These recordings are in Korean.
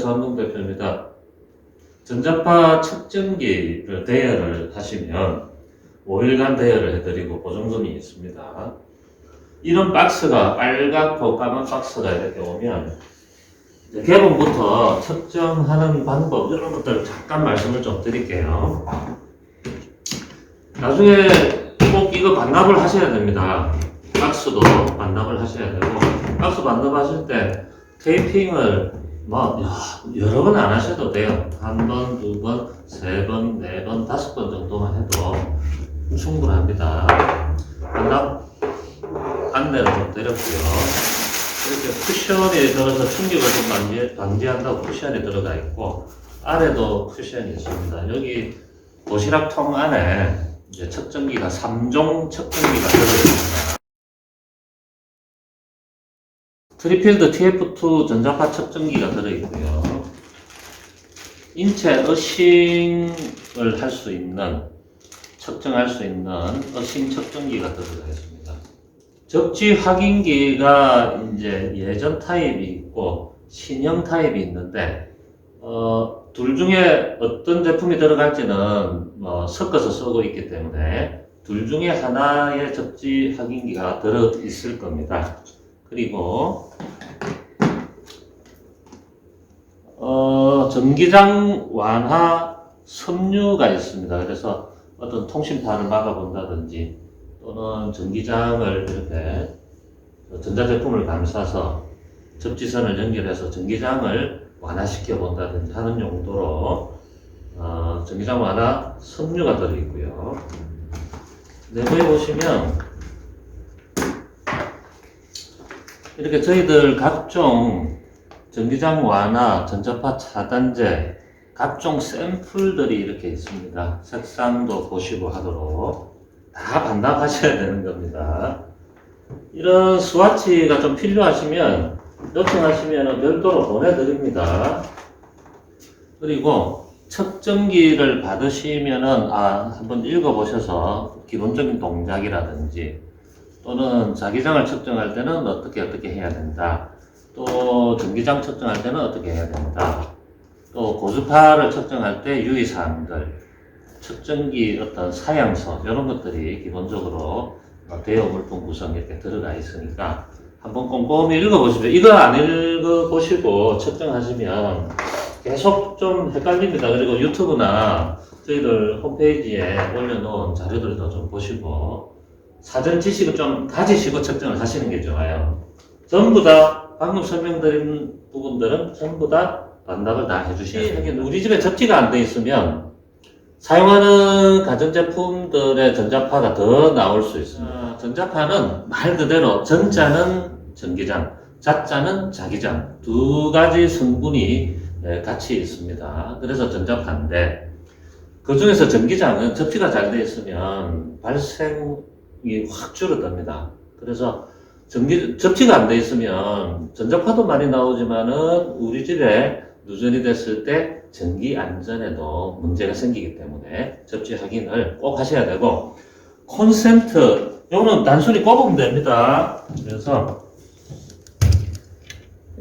서한동 대표입니다. 전자파 측정기를 대여를 하시면 5일간 대여를 해드리고 보증금이 있습니다. 이런 박스가 빨갛고 까만 박스가 이렇게 오면 개봉부터 측정하는 방법 이런 것들을 잠깐 말씀을 좀 드릴게요. 나중에 꼭 이거 반납을 하셔야 됩니다. 박스도 반납을 하셔야 되고, 박스 반납하실 때 테이핑을 여러 번 안 하셔도 돼요. 한 번, 두 번, 세 번, 네 번, 다섯 번 정도만 해도 충분합니다. 반납 안내를 좀 드렸고요. 이렇게 쿠션이 들어서 충격을 좀 방지한다고 쿠션이 들어가 있고, 아래도 쿠션이 있습니다. 여기 도시락통 안에 이제 측정기가 3종 측정기가 들어있습니다. 트리필드 TF2 전자파 측정기가 들어있고요. 인체 어싱을 할 수 있는, 측정할 수 있는 어싱 측정기가 들어가 있습니다. 접지 확인기가 이제 예전 타입이 있고 신형 타입이 있는데, 둘 중에 어떤 제품이 들어갈지는 섞어서 쓰고 있기 때문에 둘 중에 하나의 접지 확인기가 들어 있을 겁니다. 그리고 전기장 완화 섬유가 있습니다. 그래서 어떤 통신파를 막아본다든지 또는 전기장을 이렇게 전자제품을 감싸서 접지선을 연결해서 전기장을 완화시켜 본다든지 하는 용도로 전기장 완화 섬유가 들어있고요. 내부에 보시면 이렇게 저희들 각종 전기장 완화, 전자파 차단제, 각종 샘플들이 이렇게 있습니다. 색상도 보시고 하도록 다 반납하셔야 되는 겁니다. 이런 스와치가 좀 필요하시면 요청하시면 별도로 보내드립니다. 그리고 측정기를 받으시면은 한번 읽어보셔서 기본적인 동작이라든지 또는 자기장을 측정할 때는 어떻게 해야 된다. 또 전기장 측정할 때는 어떻게 해야 된다. 또 고주파를 측정할 때 유의사항들, 측정기 어떤 사양서 이런 것들이 기본적으로 대여 물품 구성 이렇게 들어가 있으니까 한번 꼼꼼히 읽어보시죠. 이거 안 읽어보시고 측정하시면 계속 좀 헷갈립니다. 그리고 유튜브나 저희들 홈페이지에 올려놓은 자료들도 좀 보시고 사전 지식을 좀 가지시고 측정을 하시는 게 좋아요. 전부 다 방금 설명드린 부분들은 전부 다 반납을 다 해주셔야 돼요. 우리 집에 접지가 안 돼 있으면 사용하는 가전제품들의 전자파가 더 나올 수 있습니다. 전자파는 말 그대로 전자는 전기장, 자자는 자기장 두 가지 성분이 같이 있습니다. 그래서 전자파인데 그 중에서 전기장은 접지가 잘 돼 있으면 발생이 확 줄어듭니다. 그래서 접지가 안 돼 있으면 전자파도 많이 나오지만은 우리 집에 누전이 됐을 때 전기 안전에도 문제가 생기기 때문에 접지 확인을 꼭 하셔야 되고, 콘센트 요거는 단순히 꼽으면 됩니다. 그래서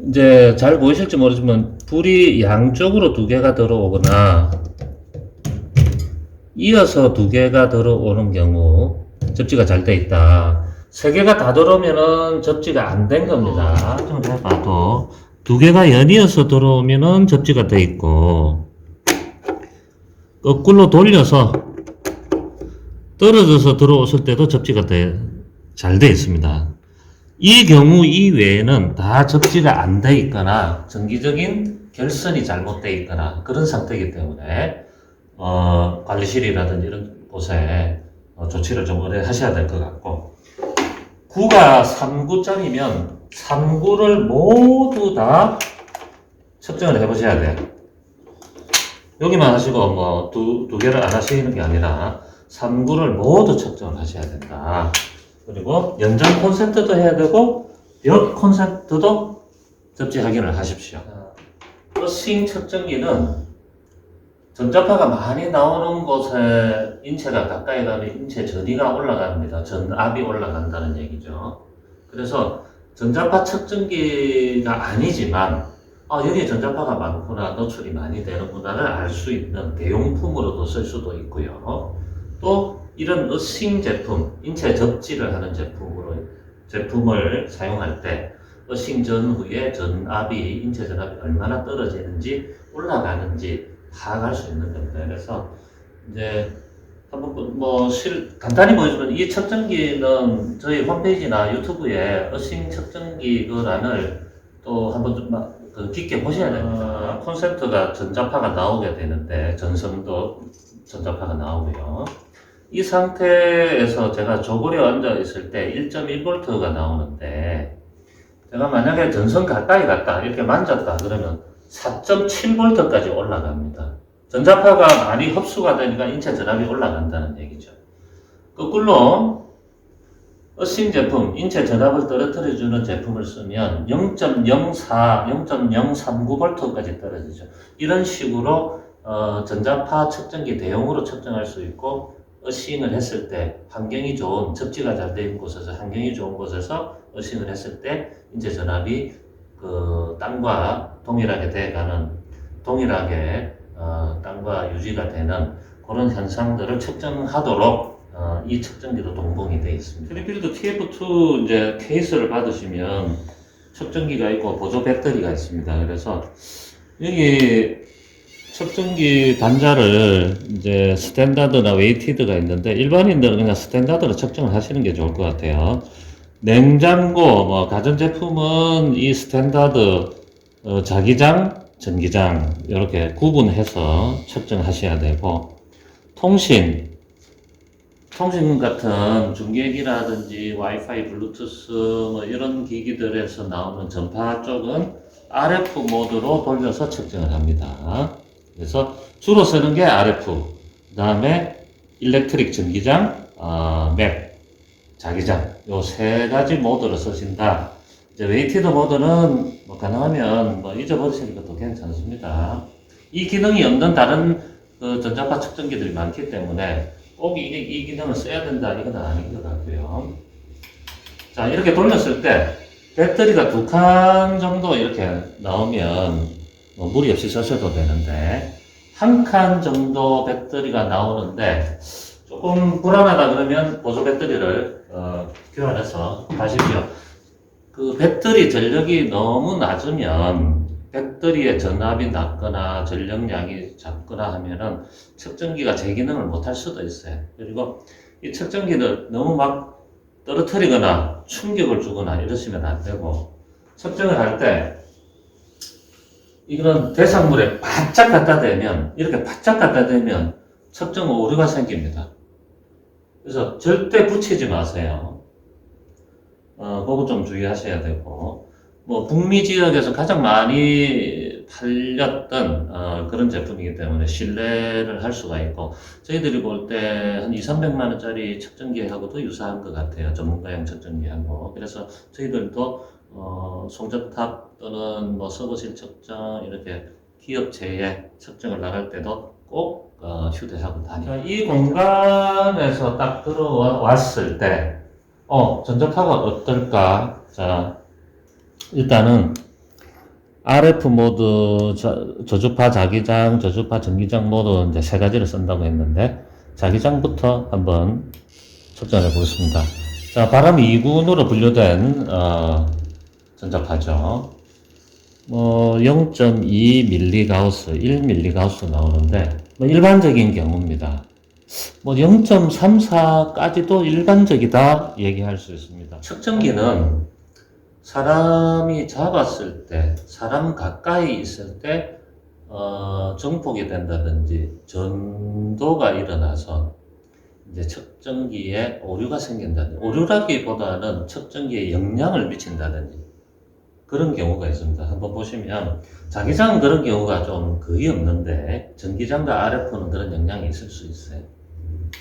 이제 잘 보이실지 모르지만 불이 양쪽으로 두 개가 들어오거나 이어서 두 개가 들어오는 경우 접지가 잘 돼 있다. 세 개가 다 들어오면은 접지가 안 된 겁니다. 좀 해봐도 두 개가 연이어서 들어오면은 접지가 돼 있고, 거꾸로 돌려서 떨어져서 들어왔을 때도 접지가 잘 돼 있습니다. 이 경우 이외에는 다 접지가 안 돼 있거나 전기적인 결선이 잘못되어 있거나 그런 상태이기 때문에 관리실이라든지 이런 곳에 조치를 좀 의뢰하셔야 될 것 같고, 구가 3구짜리면 3구를 모두 다 측정을 해보셔야 돼요. 여기만 하시고 두 개를 안 하시는 게 아니라 3구를 모두 측정을 하셔야 된다. 그리고 연장 콘센트도 해야 되고 벽 콘센트도 접지 확인을 하십시오. 어싱 측정기는 전자파가 많이 나오는 곳에 인체가 가까이 가면 인체 전위가 올라갑니다. 전압이 올라간다는 얘기죠. 그래서 전자파 측정기가 아니지만 여기에 전자파가 많구나, 노출이 많이 되는구나를 알 수 있는 대용품으로도 쓸 수도 있고요. 또 이런 어싱 제품, 인체 접지를 하는 제품을 사용할 때 어싱 전후에 전압이, 인체 전압이 얼마나 떨어지는지 올라가는지 파악할 수 있는 겁니다. 그래서 이제 한번 간단히 보여주면, 이 측정기는 저희 홈페이지나 유튜브에 어싱 측정기 란을 또 한번 좀 깊게 보셔야 됩니다. 콘센트가 전자파가 나오게 되는데, 전선도 전자파가 나오고요. 이 상태에서 제가 저고리에 앉아 있을 때 1.1V가 나오는데, 제가 만약에 전선 가까이 갔다 이렇게 만졌다 그러면 4.7V까지 올라갑니다. 전자파가 많이 흡수가 되니까 인체 전압이 올라간다는 얘기죠. 거꾸로 어싱 제품, 인체 전압을 떨어뜨려주는 제품을 쓰면 0.04, 0.039V까지 떨어지죠. 이런 식으로 전자파 측정기 대용으로 측정할 수 있고, 어싱을 했을 때 환경이 좋은, 접지가 잘 되어 있는 곳에서, 환경이 좋은 곳에서 어싱을 했을 때 인체 전압이 땅과 동일하게 돼가는, 동일하게 땅과 유지가 되는 그런 현상들을 측정하도록 이 측정기도 동봉이 되어 있습니다. 트리필드 TF2 이제 케이스를 받으시면 측정기가 있고 보조 배터리가 있습니다. 그래서 여기 측정기 단자를 이제 스탠다드나 웨이티드가 있는데, 일반인들은 그냥 스탠다드로 측정을 하시는 게 좋을 것 같아요. 냉장고, 가전제품은 이 스탠다드 자기장, 전기장 이렇게 구분해서 측정하셔야 되고, 통신 같은 중계기라든지 와이파이, 블루투스 이런 기기들에서 나오는 전파 쪽은 RF 모드로 돌려서 측정을 합니다. 그래서 주로 쓰는 게 RF, 그 다음에 일렉트릭 전기장, 맥, 자기장, 요 세 가지 모드로 쓰신다. 이제 웨이티드 모드는 가능하면 잊어버리시는 것도 괜찮습니다. 이 기능이 없는 다른 전자파 측정기들이 많기 때문에 꼭 이 기능을 써야 된다, 이건 아닌 것 같고요. 자, 이렇게 돌렸을 때 배터리가 2칸 정도 이렇게 나오면 무리 없이 쓰셔도 되는데, 1칸 정도 배터리가 나오는데 조금 불안하다 그러면 보조 배터리를 교환해서 하십시오. 그 배터리 전력이 너무 낮으면, 배터리의 전압이 낮거나 전력량이 작거나 하면은 측정기가 제 기능을 못할 수도 있어요. 그리고 이 측정기를 너무 막 떨어뜨리거나 충격을 주거나 이러시면 안 되고, 측정을 할 때 이거는 대상물에 바짝 갖다 대면, 이렇게 바짝 갖다 대면 측정 오류가 생깁니다. 그래서 절대 붙이지 마세요. 그거 좀 주의하셔야 되고, 북미 지역에서 가장 많이 팔렸던 그런 제품이기 때문에 신뢰를 할 수가 있고, 저희들이 볼 때 한 2, 300만 원짜리 측정기하고도 유사한 것 같아요. 전문가용 측정기하고. 그래서 저희들도 송전탑 또는 서버실 측정, 이렇게 기업체에 측정을 나갈 때도 꼭 휴대하고 다니고. 이 공간에서 딱 들어왔을 때 전자파가 어떨까? 자, 일단은 RF 모드, 저주파 자기장, 저주파 전기장 모드 이제 세 가지를 쓴다고 했는데, 자기장부터 한번 측정해 보겠습니다. 자, 바람 2군으로 분류된 전자파죠. 0.2mGauss, 1mGauss 나오는데 일반적인 경우입니다. 0.34까지도 일반적이다 얘기할 수 있습니다. 측정기는 사람이 잡았을 때, 사람 가까이 있을 때 증폭이 된다든지 전도가 일어나서 이제 측정기에 오류가 생긴다든지, 오류라기보다는 측정기에 영향을 미친다든지 그런 경우가 있습니다. 한번 보시면 자기장은 그런 경우가 좀 거의 없는데, 전기장과 RF는 그런 영향이 있을 수 있어요.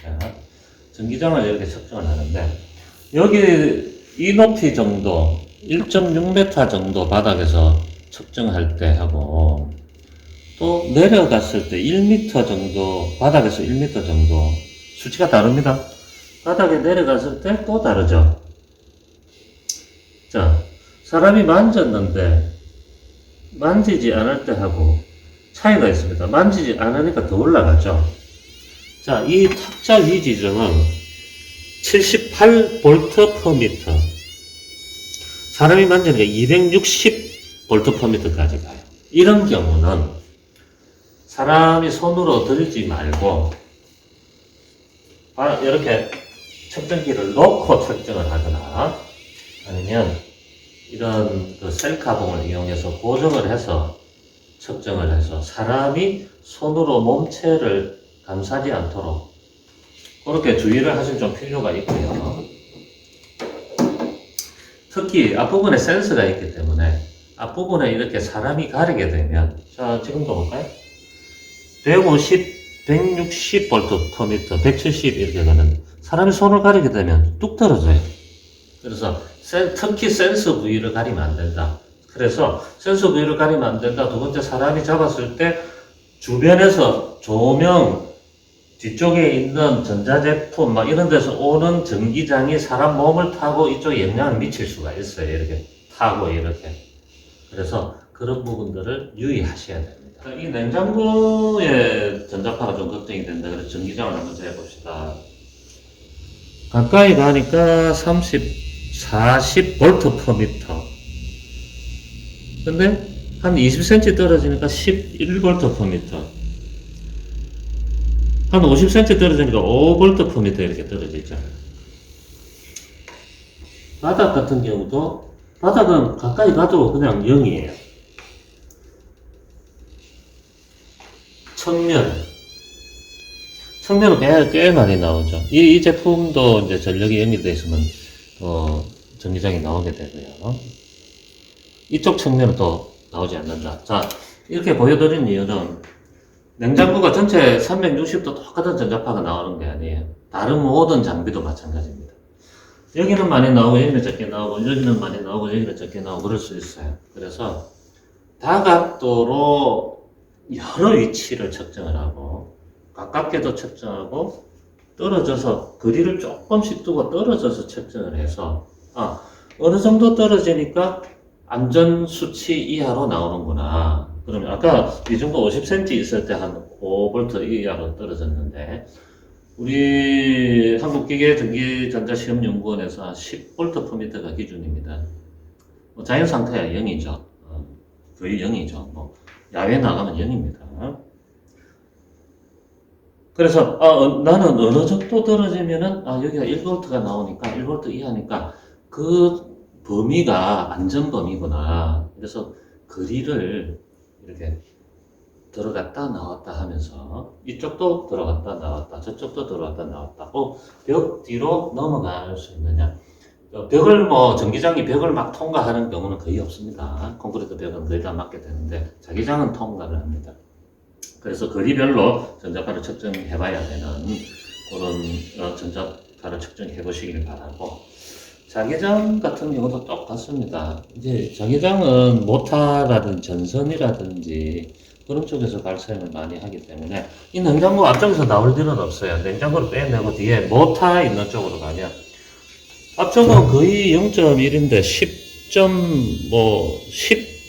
자, 전기장을 이렇게 측정을 하는데, 여기 이 높이 정도 1.6m 정도 바닥에서 측정할 때 하고, 또 내려갔을 때 1m 정도, 바닥에서 1m 정도 수치가 다릅니다. 바닥에 내려갔을 때 또 다르죠. 자, 사람이 만졌는데 만지지 않을 때 하고 차이가 있습니다. 만지지 않으니까 더 올라가죠. 자, 이 탁자 위 지점은 78V/m. 사람이 만지니까 260V/m까지 가요. 이런 경우는 사람이 손으로 들지 말고 이렇게 측정기를 놓고 측정을 하거나 아니면 이런 그 셀카봉을 이용해서 고정을 해서 측정을 해서 사람이 손으로 몸체를 감싸지 않도록 그렇게 주의를 하실 좀 필요가 있고요. 특히 앞부분에 센서가 있기 때문에 앞부분에 이렇게 사람이 가리게 되면 자 지금도 볼까요? 150, 160V/m, 170 이렇게 가는 사람이 손을 가리게 되면 뚝 떨어져요. 그래서 특히 센서 부위를 가리면 안 된다. 그래서 센서 부위를 가리면 안 된다. 두 번째, 사람이 잡았을 때 주변에서 조명 뒤쪽에 있는 전자제품 막 이런 데서 오는 전기장이 사람 몸을 타고 이쪽에 영향을 미칠 수가 있어요. 이렇게 타고 이렇게. 그래서 그런 부분들을 유의하셔야 됩니다. 이 냉장고의 전자파가 좀 걱정이 된다. 그래서 전기장을 한번 재봅시다. 가까이 가니까 40V/m. 근데 한 20cm 떨어지니까 11V/m. 한 50cm 떨어지니까 5V/m 이렇게 떨어지죠. 바닥 같은 경우도 바닥은 가까이 가도 그냥 0이에요. 측면은 꽤 많이 나오죠. 이 제품도 이제 전력이 연결되어 있으면 전기장이 나오게 되고요. 이쪽 측면은 또 나오지 않는다. 자, 이렇게 보여드린 이유는 냉장고가 전체 360도 똑같은 전자파가 나오는 게 아니에요. 다른 모든 장비도 마찬가지입니다. 여기는 많이 나오고 여기는 적게 나오고 여기는 많이 나오고 여기는 적게 나오고 그럴 수 있어요. 그래서 다각도로 여러 위치를 측정을 하고 가깝게도 측정하고 떨어져서 거리를 조금씩 두고 떨어져서 측정을 해서 어느 정도 떨어지니까 안전수치 이하로 나오는구나. 그러면 아까 이 정도 50cm 있을 때 한 5V 이하로 떨어졌는데 우리 한국기계전기전자시험연구원에서 10V/m가 기준입니다. 자연 상태야 0이죠. 거의 0이죠. 야외 나가면 0입니다. 그래서 나는 어느 정도 떨어지면은 여기가 1V가 나오니까 1V 이하니까 그 범위가 안전 범위구나. 그래서 거리를 이렇게 들어갔다 나왔다 하면서 이쪽도 들어갔다 나왔다 저쪽도 들어갔다 나왔다 벽 뒤로 넘어갈 수 있느냐. 벽을 전기장이 벽을 막 통과하는 경우는 거의 없습니다. 콘크리트 벽은 거의 다 맞게 되는데 자기장은 통과를 합니다. 그래서 거리별로 전자파를 측정해 봐야 되는 그런 전자파를 측정해 보시길 바라고, 자기장 같은 경우도 똑같습니다. 이제 자기장은 모타라든지 전선이라든지 그런 쪽에서 발생을 많이 하기 때문에 이 냉장고 앞쪽에서 나올 일은 없어요. 냉장고를 빼내고 뒤에 모타 있는 쪽으로 가면 앞쪽은 거의 0.1인데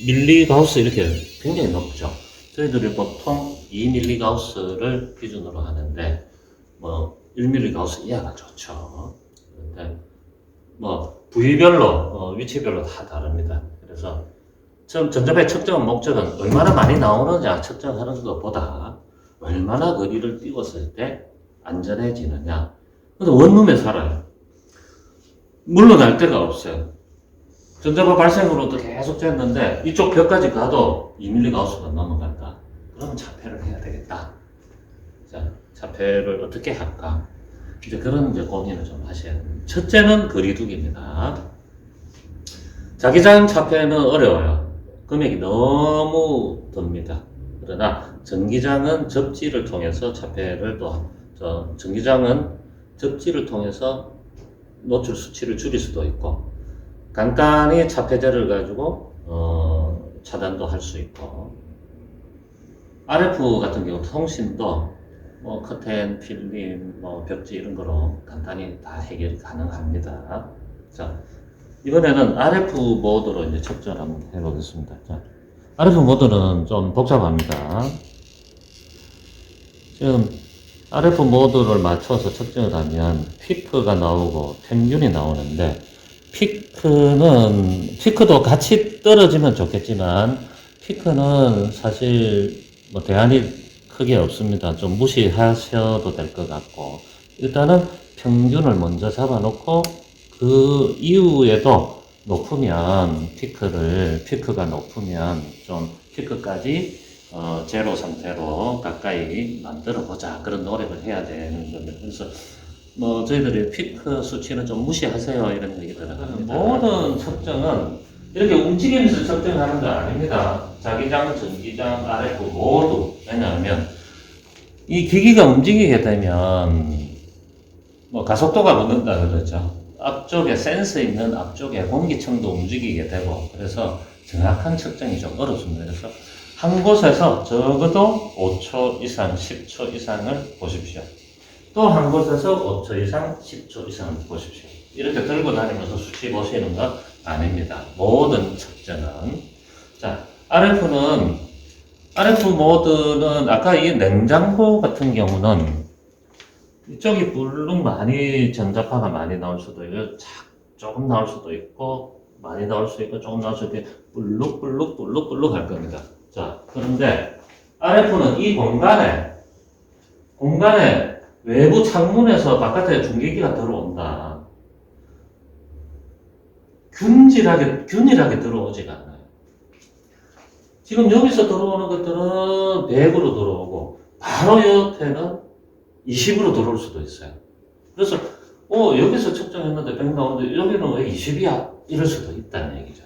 10mgauss 이렇게 굉장히 높죠. 저희들이 보통 2mgauss를 기준으로 하는데 1mgauss 이하가 좋죠. 그런데 부위별로 위치별로 다 다릅니다. 그래서 전자파의 측정 목적은 얼마나 많이 나오느냐 측정하는 것보다 얼마나 거리를 띄웠을 때 안전해지느냐. 근데 원룸에 살아요. 물러날 데가 없어요. 전자파 발생으로도 계속 됐는데 이쪽 벽까지 가도 2mgauss가 넘어간다. 그러면 자폐를 해야 되겠다. 자, 자폐를 어떻게 할까? 이제 그런 고민을 좀 하셔야 됩니다. 첫째는 거리두기입니다. 자기장 자폐는 어려워요. 금액이 너무 듭니다. 그러나 전기장은 접지를 통해서 자폐를 전기장은 접지를 통해서 노출 수치를 줄일 수도 있고 간단히 자폐제를 가지고 차단도 할 수 있고, RF 같은 경우 통신도 커튼, 필름, 벽지 이런 거로 간단히 다 해결이 가능합니다. 자, 이번에는 RF 모드로 이제 측정을 한번 해보겠습니다. 자, RF 모드는 좀 복잡합니다. 지금 RF 모드를 맞춰서 측정을 하면 피크가 나오고 평균이 나오는데, 피크도 같이 떨어지면 좋겠지만, 피크는 사실 뭐 대안이 크게 없습니다. 좀 무시하셔도 될 것 같고, 일단은 평균을 먼저 잡아놓고, 그 이후에도 높으면, 피크가 높으면 좀 피크까지 제로 상태로 가까이 만들어 보자. 그런 노력을 해야 되는 겁니다. 그래서 뭐 저희들이 피크 수치는 좀 무시하세요 이런 얘기들을 합니다. 모든 측정은 이렇게 움직이면서 측정하는 거 아닙니다. 자기장, 전기장, RF 모두. 왜냐하면 이 기기가 움직이게 되면 뭐 가속도가 붙는다 그러죠. 앞쪽에 센서 있는 앞쪽에 공기층도 움직이게 되고, 그래서 정확한 측정이 좀 어렵습니다. 그래서 한 곳에서 적어도 5초 이상, 10초 이상을 보십시오. 또 한 곳에서 5초 이상, 10초 이상을 보십시오. 이렇게 들고 다니면서 수치 보시는 거 아닙니다. 모든 측정은. 자, RF 모드는 아까 이 냉장고 같은 경우는 이쪽이 불룩 많이 전자파가 많이 나올 수도 있고, 조금 나올 수도 있고, 많이 나올 수 있고, 조금 나올 수도 있고, 불룩 할 겁니다. 자, 그런데 RF는 이 공간에 외부 창문에서 바깥에 중계기가 들어온다. 균일하게 들어오지가 않아요. 지금 여기서 들어오는 것들은 100으로 들어오고, 바로 옆에는 20으로 들어올 수도 있어요. 그래서, 여기서 측정했는데 100 나오는데 여기는 왜 20이야? 이럴 수도 있다는 얘기죠.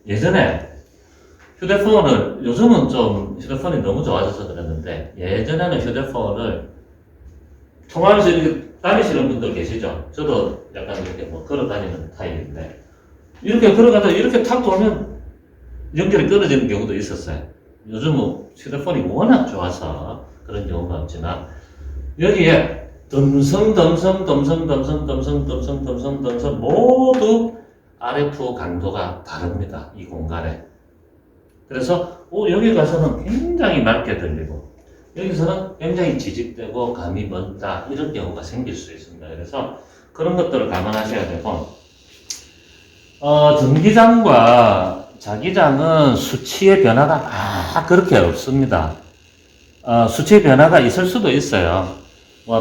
예전에 요즘은 좀 휴대폰이 너무 좋아져서 그랬는데, 예전에는 휴대폰을 통화하면서 이렇게 다니시는 분들 계시죠? 저도 약간 이렇게 뭐 걸어 다니는 타입인데, 이렇게 걸어가다 이렇게 탁 돌면 연결이 끊어지는 경우도 있었어요. 요즘은 휴대폰이 워낙 좋아서 그런 경우가 없지만, 여기에 덤섬 모두 RF 강도가 다릅니다. 이 공간에. 그래서 여기 가서는 굉장히 맑게 들리고, 여기서는 굉장히 지직되고 감이 멀다, 이런 경우가 생길 수 있습니다. 그래서 그런 것들을 감안하셔야 되고, 전기장과 자기장은 수치의 변화가 그렇게 없습니다. 수치의 변화가 있을 수도 있어요.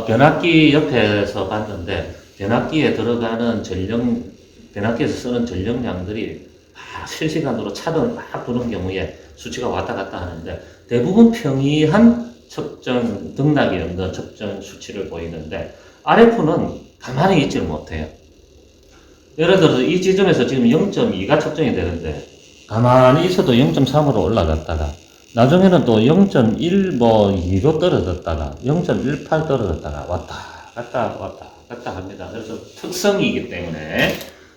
변압기 옆에서 봤는데, 변압기에서 쓰는 전력량들이 실시간으로 차를 막 부는 경우에 수치가 왔다 갔다 하는데, 대부분 평이한 측정, 등락이 없는 측정 수치를 보이는데, RF는 가만히 있지를 못해요. 예를 들어서 이 지점에서 지금 0.2가 측정이 되는데, 가만히 있어도 0.3으로 올라갔다가, 나중에는 또 0.1 2로 떨어졌다가 0.18 떨어졌다가 왔다 갔다 합니다. 그래서 특성이기 때문에,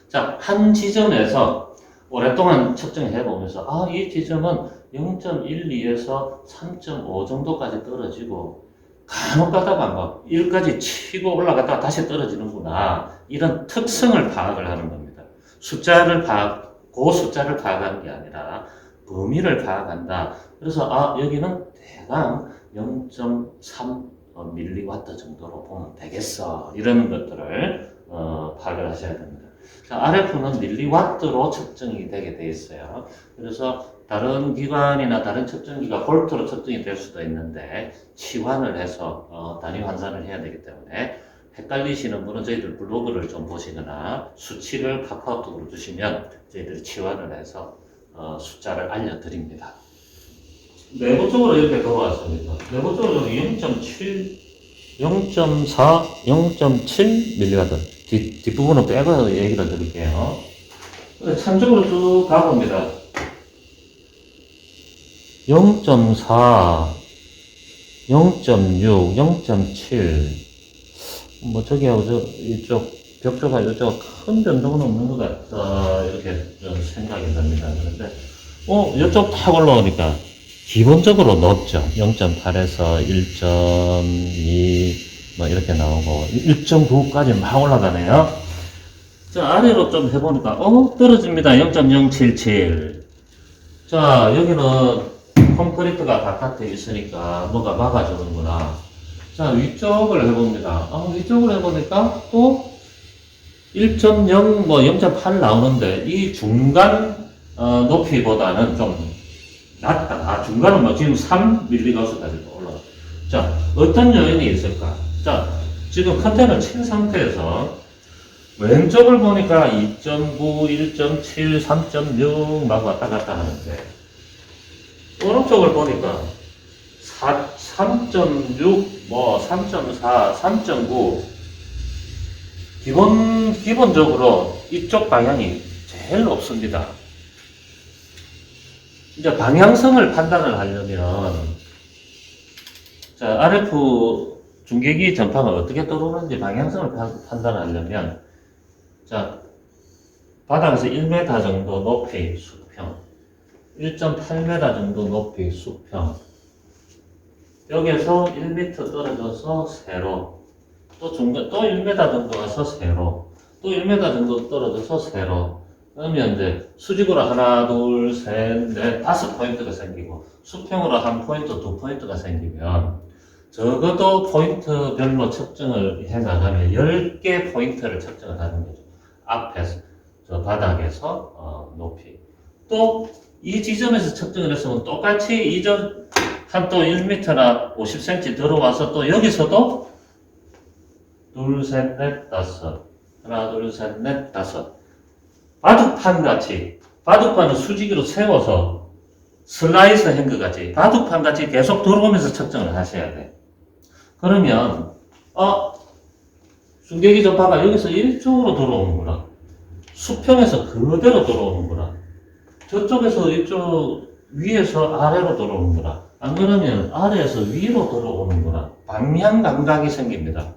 자, 한 지점에서 오랫동안 측정해 보면서, 이 지점은 0.12에서 3.5 정도까지 떨어지고, 간혹 가다가 막 1까지 치고 올라갔다가 다시 떨어지는구나, 이런 특성을 파악을 하는 겁니다. 숫자를 파악하는 게 아니라 범위를 파악한다. 그래서 여기는 대강 0.3 밀리와트 정도로 보면 되겠어, 이런 것들을 파악을 하셔야 됩니다. 자, RF는 밀리와트로 측정이 되게 돼 있어요. 그래서 다른 기관이나 다른 측정기가 볼트로 측정이 될 수도 있는데, 치환을 해서 단위 환산을 해야 되기 때문에, 헷갈리시는 분은 저희들 블로그를 좀 보시거나 수치를 카카오톡으로 주시면 저희들이 치환을 해서 숫자를 알려드립니다. 내부적으로 이렇게 들어왔습니다. 내부적으로 0.7, 0.4, 0.7mW. 뒷부분은 빼고 얘기를 드릴게요. 찬쪽으로 쭉 가봅니다. 0.4, 0.6, 0.7. 저기하고 이쪽 벽 쪽하고 이쪽 큰 변동은 없는 것 같다, 이렇게 좀 생각이 듭니다. 그런데 이쪽 탁 올라오니까 기본적으로 높죠. 0.8에서 1.2 이렇게 나오고 1.9까지 막 올라가네요. 자, 아래로 좀 해보니까 떨어집니다. 0.077. 자, 여기는 콘크리트가 바깥에 있으니까 뭐가 막아주는구나. 자, 위쪽을 해봅니다. 위쪽을 해보니까 또 1.0, 뭐 0.8 나오는데 이 중간 높이보다는 좀 낮다. 중간은 뭐 지금 3mg까지 올라가. 자, 어떤 요인이 있을까? 자, 지금 컨테이너를 친 상태에서 왼쪽을 보니까 2.9, 1.7, 3.6 막 왔다 갔다 하는데 오른쪽을 보니까 3.6, 뭐 3.4, 3.9 기본적으로 이쪽 방향이 제일 높습니다. 이제 방향성을 판단을 하려면 자, RF 중계기 전파가 어떻게 들어오는지 방향성을 판단하려면 자, 바닥에서 1m 정도 높이 수평, 1.8m 정도 높이 수평, 여기에서 1m 떨어져서 세로, 또 중간, 또 1m 정도 가서 세로, 또 1m 정도 떨어져서 세로. 그러면 이제 수직으로 하나, 둘, 셋, 넷, 5포인트가 생기고, 수평으로 한 포인트, 2포인트가 생기면, 적어도 포인트별로 측정을 해 나가면 10개 포인트를 측정을 하는 거죠. 앞에서, 저 바닥에서, 높이. 또, 이 지점에서 측정을 했으면 똑같이 이전, 한 또 1m나 50cm 들어와서 또 여기서도 둘, 셋, 넷, 다섯. 하나, 둘, 셋, 넷, 다섯. 바둑판 같이, 바둑판을 수직으로 세워서 슬라이스 한 것 같이, 바둑판 같이 계속 들어오면서 측정을 하셔야 돼. 그러면, 중계기 전파가 여기서 이쪽으로 들어오는구나. 수평에서 그대로 들어오는구나. 저쪽에서 이쪽, 위에서 아래로 들어오는구나. 안 그러면 아래에서 위로 들어오는구나. 방향 감각이 생깁니다.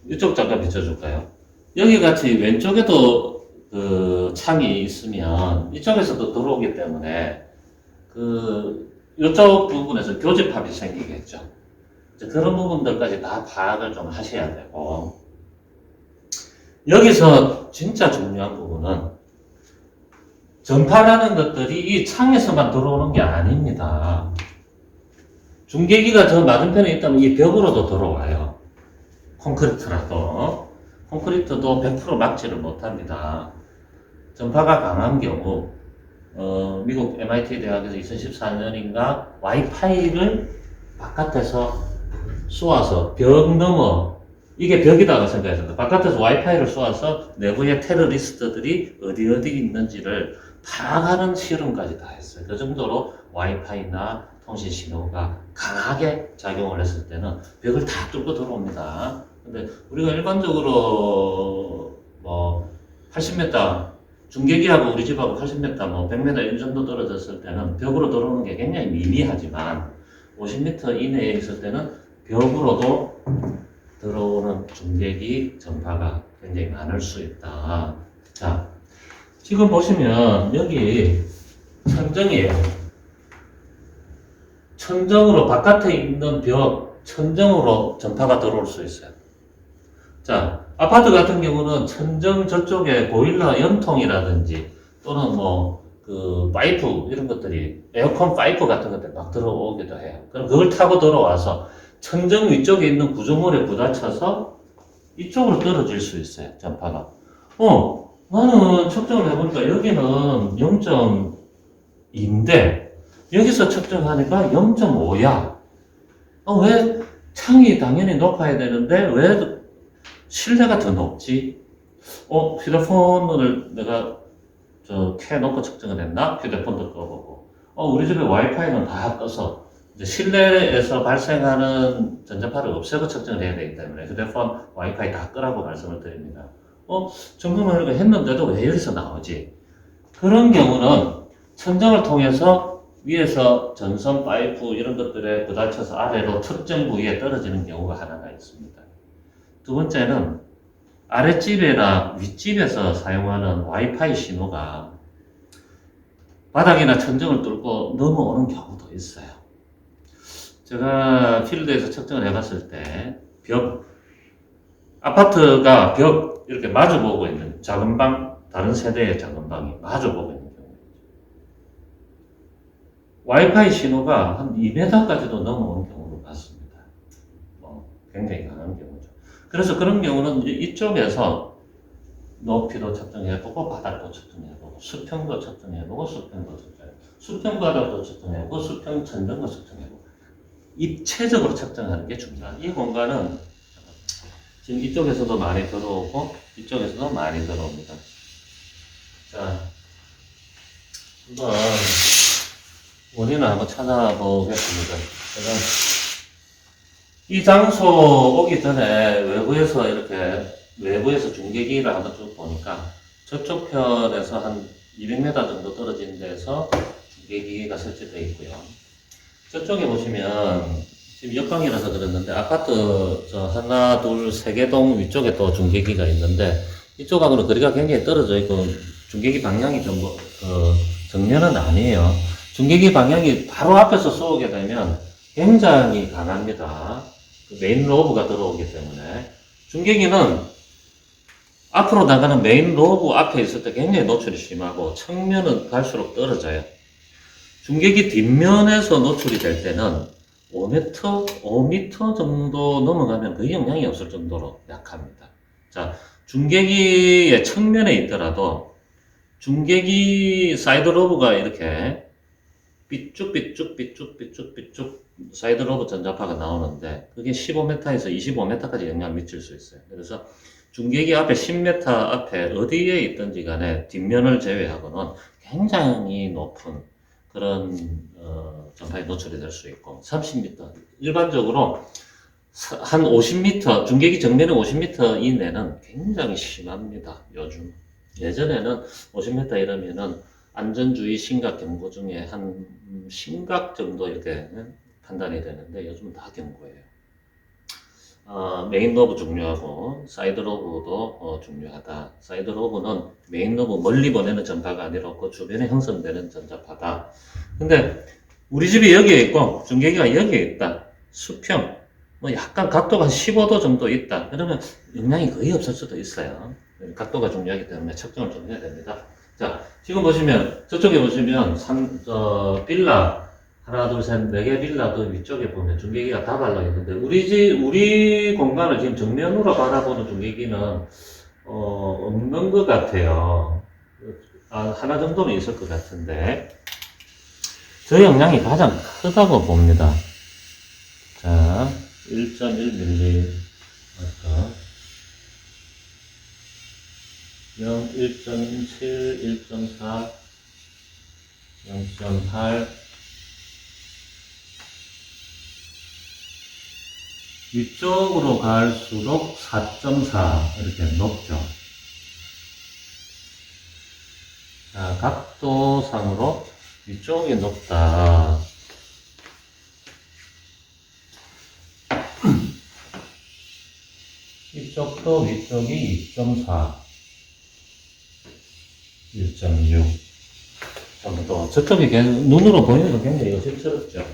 이쪽 잠깐 비춰줄까요? 여기 같이 왼쪽에도 그 창이 있으면 이쪽에서도 들어오기 때문에 이쪽 부분에서 교집합이 생기겠죠. 그런 부분들까지 다 파악을 좀 하셔야 되고, 여기서 진짜 중요한 부분은 전파라는 것들이 이 창에서만 들어오는 게 아닙니다. 중계기가 저 맞은편에 있다면 이 벽으로도 들어와요. 콘크리트라도. 콘크리트도 100% 막지를 못합니다. 전파가 강한 경우, 미국 MIT 대학에서 2014년인가 와이파이를 바깥에서 쏘아서 벽 넘어, 이게 벽이다고 생각했습니다. 바깥에서 와이파이를 쏘아서 내부의 테러리스트들이 어디 있는지를 파악하는 실험까지 다 했어요. 그 정도로 와이파이나 통신 신호가 강하게 작용을 했을 때는 벽을 다 뚫고 들어옵니다. 근데 우리가 일반적으로 뭐 80m, 중계기하고 우리 집하고 80m, 뭐 100m 이 정도 떨어졌을 때는 벽으로 들어오는 게 굉장히 미미하지만 50m 이내에 있을 때는 벽으로도 들어오는 중계기 전파가 굉장히 많을 수 있다. 자, 지금 보시면 여기 천정이에요. 천정으로 바깥에 있는 벽, 천정으로 전파가 들어올 수 있어요. 자, 아파트 같은 경우는 천정 저쪽에 보일러 연통이라든지 또는 뭐 그 파이프 이런 것들이 에어컨 파이프 같은 것들 막 들어오기도 해요. 그럼 그걸 타고 들어와서 천정 위쪽에 있는 구조물에 부딪혀서 이쪽으로 떨어질 수 있어요, 전파가. 나는 측정을 해보니까 여기는 0.2인데 여기서 측정하니까 0.5야. 왜 창이 당연히 높아야 되는데 왜 실내가 더 높지? 휴대폰을 내가 켜놓고 측정을 했나? 휴대폰도 꺼보고. 우리 집에 와이파이는 다 꺼서 이제 실내에서 발생하는 전자파를 없애고 측정을 해야 되기 때문에 휴대폰, 와이파이 다 끄라고 말씀을 드립니다. 점검을 했는데도 왜 여기서 나오지? 그런 경우는 천정을 통해서 위에서 전선, 파이프 이런 것들에 부딪혀서 아래로 측정 부위에 떨어지는 경우가 하나가 있습니다. 두 번째는 아랫집이나 윗집에서 사용하는 와이파이 신호가 바닥이나 천정을 뚫고 넘어오는 경우도 있어요. 제가 필드에서 측정을 해봤을 때 아파트가 벽 이렇게 마주보고 있는 작은 방, 다른 세대의 작은 방이 마주보고 있는 경우입니다. 와이파이 신호가 한 2m까지도 넘어오는 경우를 봤습니다. 굉장히 강한 경우죠. 그래서 그런 경우는 이제 이쪽에서 높이도 측정해보고 바닥도 측정해보고 수평도 측정해보고 수평도 측정해보고 수평 바닥도 측정해보고 수평 천정도 측정해보고 입체적으로 측정하는 게 중요합니다. 이 공간은 지금 이쪽에서도 많이 들어오고 이쪽에서도 많이 들어옵니다. 자, 한번 원인을 한번 찾아보겠습니다. 제가 이 장소 오기 전에 외부에서 중계기를 한번 쭉 보니까 저쪽 편에서 한 200m 정도 떨어진 데서 중계기가 설치되어 있고요. 저쪽에 보시면 지금 역광이라서 그랬는데 아파트 저 하나, 둘, 세 개 동 위쪽에 또 중계기가 있는데 이쪽하고는 거리가 굉장히 떨어져 있고 중계기 방향이 좀 정면은 아니에요. 중계기 방향이 바로 앞에서 쏘게 되면 굉장히 강합니다. 메인 로브가 들어오기 때문에 중계기는 앞으로 나가는 메인 로브 앞에 있을 때 굉장히 노출이 심하고 측면은 갈수록 떨어져요. 중계기 뒷면에서 노출이 될 때는 5m 정도 넘어가면 거의 영향이 없을 정도로 약합니다. 자, 중계기의 측면에 있더라도 중계기 사이드 로브가 이렇게 삐쭉 사이드 로브 전자파가 나오는데 그게 15m에서 25m까지 영향을 미칠 수 있어요. 그래서 중계기 앞에 10m 앞에 어디에 있든지 간에 뒷면을 제외하고는 굉장히 높은 그런 전파에 노출이 될 수 있고 30m 일반적으로 한 50m 중계기 정면에 50m 이내는 굉장히 심합니다. 요즘 예전에는 50m 이러면은 안전주의 심각 경고 중에 한 심각 정도 이렇게 판단이 되는데 요즘은 다 경고예요. 메인 로브 중요하고 사이드 로브도 중요하다. 사이드 로브는 메인 로브 멀리 보내는 전파가 아니라 그 주변에 형성되는 전자파다. 근데 우리 집이 여기에 있고 중계기가 여기에 있다. 수평 뭐 약간 각도가 한 15도 정도 있다. 그러면 영향이 거의 없을 수도 있어요. 각도가 중요하기 때문에 측정을 좀 해야 됩니다. 자, 지금 보시면 저쪽에 보시면 빌라 하나, 둘, 셋, 네 개 빌라 그 위쪽에 보면 중계기가 다 발라 있는데 우리 공간을 지금 정면으로 바라보는 중계기는 없는 것 같아요. 하나 정도는 있을 것 같은데 저 영향이 가장 크다고 봅니다. 자, 1.1mm 1.7, 1.4, 0.8 위쪽으로 갈수록 4.4 이렇게 높죠. 자, 각도상으로 위쪽이 높다. 이쪽도 위쪽이 2.4, 1.6 정도. 저쪽이 눈으로 보이는 건 굉장히 요실스럽죠.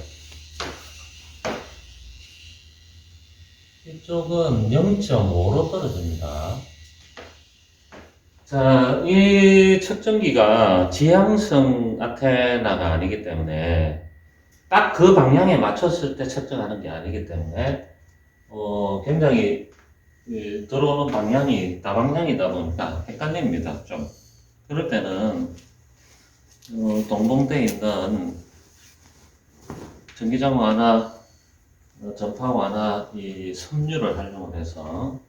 이쪽은 0.5로 떨어집니다. 자, 이 측정기가 지향성 안테나가 아니기 때문에 딱 그 방향에 맞췄을 때 측정하는 게 아니기 때문에 굉장히 들어오는 방향이 다방향이다 보니까 헷갈립니다. 좀 그럴 때는 동봉되어 있는 전기장 완화, 전파 완화 이 섬유를 활용을 해서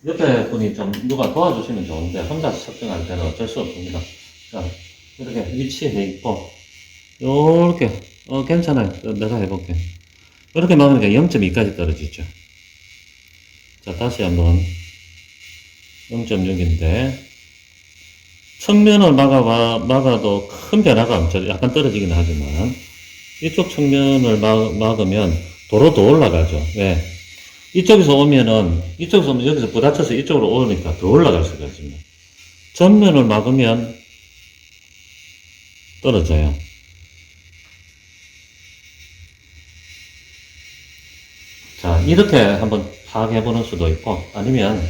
옆에 분이 좀 누가 도와주시면 좋은데 혼자서 측정할 때는 어쩔 수 없습니다. 자, 이렇게 위치해 있고 요렇게 괜찮아요. 내가 해볼게. 이렇게 막으니까 0.2까지 떨어지죠. 자, 다시 한번 0.6인데 측면을 막아도 큰 변화가 없죠. 약간 떨어지긴 하지만 이쪽 측면을 막으면 도로 더 올라가죠. 왜? 이쪽에서 오면 여기서 부딪혀서 이쪽으로 오니까 더 올라갈 수가 있습니다. 전면을 막으면 떨어져요. 자, 이렇게 한번 파악해 보는 수도 있고, 아니면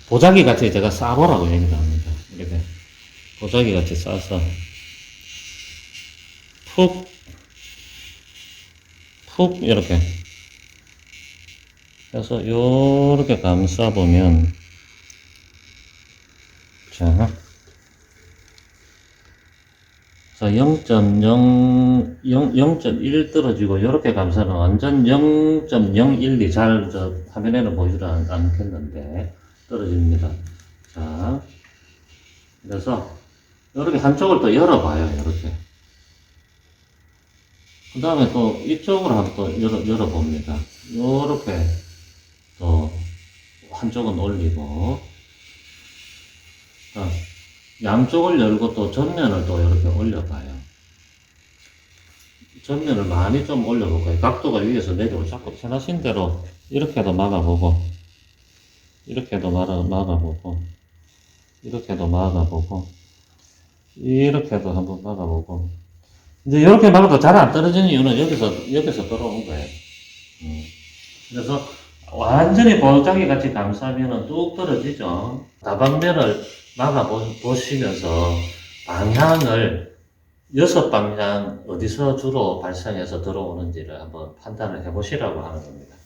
보자기 같이 제가 싸보라고 얘기를 합니다. 이렇게 보자기 같이 싸서 푹 이렇게 해서 요렇게 감싸보면, 자, 0.1 떨어지고 이렇게 감싸면 완전 0.012 잘 화면에는 보이지 않겠는데 떨어집니다. 자, 그래서 이렇게 한쪽을 또 열어봐요. 이렇게. 그 다음에 또 이쪽으로 한번 또 열어봅니다. 이렇게 또 한쪽은 올리고, 양쪽을 열고 또 전면을 또 이렇게 올려봐요. 전면을 많이 좀 올려볼까요? 각도가 위에서 내려오고 자꾸 편하신 대로 이렇게도 막아보고, 이렇게도 막아보고, 이렇게도 막아보고, 이렇게도 한번 막아보고. 이제 이렇게 막아도 잘 안 떨어지는 이유는 여기서 떨어온 거예요. 그래서 완전히 볼장이 같이 감싸면은 뚝 떨어지죠. 다방면을 막아보시면서 방향을 6방향 어디서 주로 발생해서 들어오는지를 한번 판단을 해보시라고 하는 겁니다.